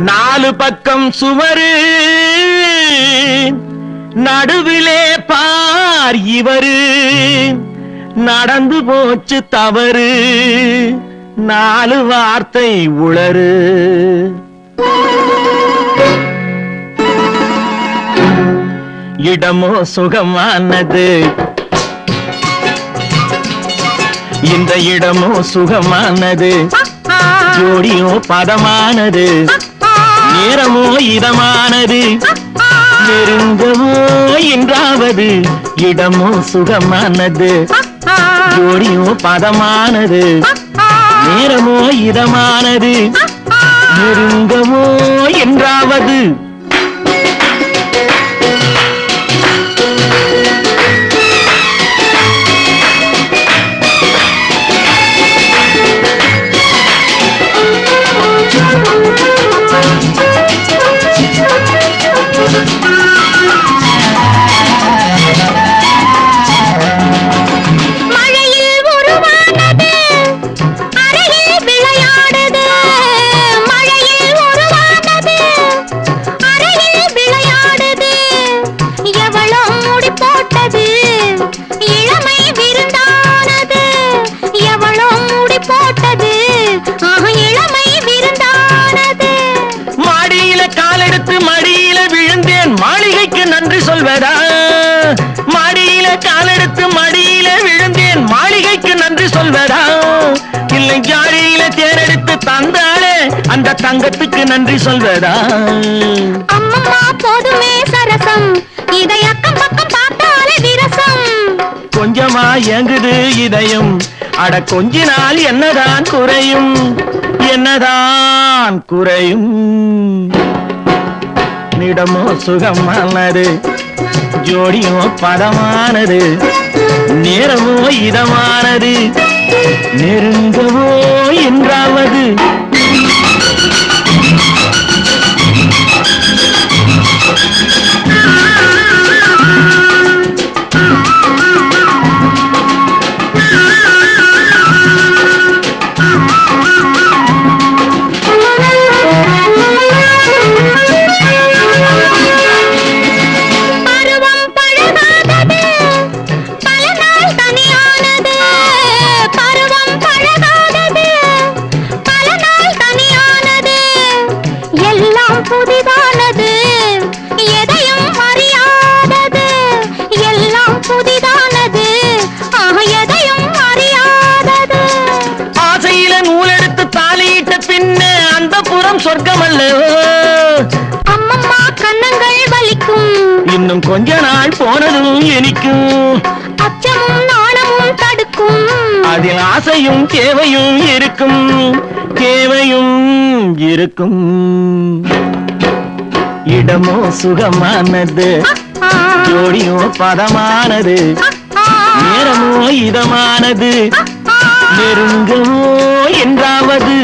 நாலு பக்கம் சுவரு நடுவிலே பார் இவரு நடந்து போச்சு தவறு நாலு வார்த்தை உளறு இடமோ சுகமானது இந்த இடமோ சுகமானது ஜோடியோ பதமானது நேரமோ இதமானது நெருங்கவோ என்றாவது இடமோ சுகமானது ஜோடியோ பதமானது நேரமோ இதமானது நெருங்கவோ என்றாவது மாடியில காலெடுத்து மடியில விழுந்தேன் மாளிகைக்கு நன்றி சொல்வதா இல்லை ஜாடியில தேரெடுத்து தந்தாலே அந்த தங்கத்துக்கு நன்றி சொல்வதா அம்மம்மா போதுமே சரசம் இதை அக்கம் பக்கம் பார்த்தாலே விரசம் கொஞ்சமா ஏங்குது இதயம் அட கொஞ்ச நாள் என்னதான் குறையும் என்னதான் குறையும் இடமோ சுகமானது ஜோடியோ பதமானது நேரமோ இதமானது நெருங்கவோ என்றாவது புதிதானது எதையும் அறியாதது எல்லாம் புதிதானது எதையும் அறியாதது ஆசையில நூலெடுத்து தாலியிட்ட பின்னே அந்த புறம் சொர்க்கம் அல்லவோ அம்மம்மா கன்னங்கள் வலிக்கும் இன்னும் கொஞ்ச நாள் போனதும் இனிக்கும் அச்சமும் நாணமும் தடுக்கும் அதில் ஆசையும் தேவையும் இருக்கும் தேவையும் இருக்கும் இடமோ சுகமானது ஜோடியோ பதமானது நேரமோ இதமானது நெருங்கவோ என்றாவது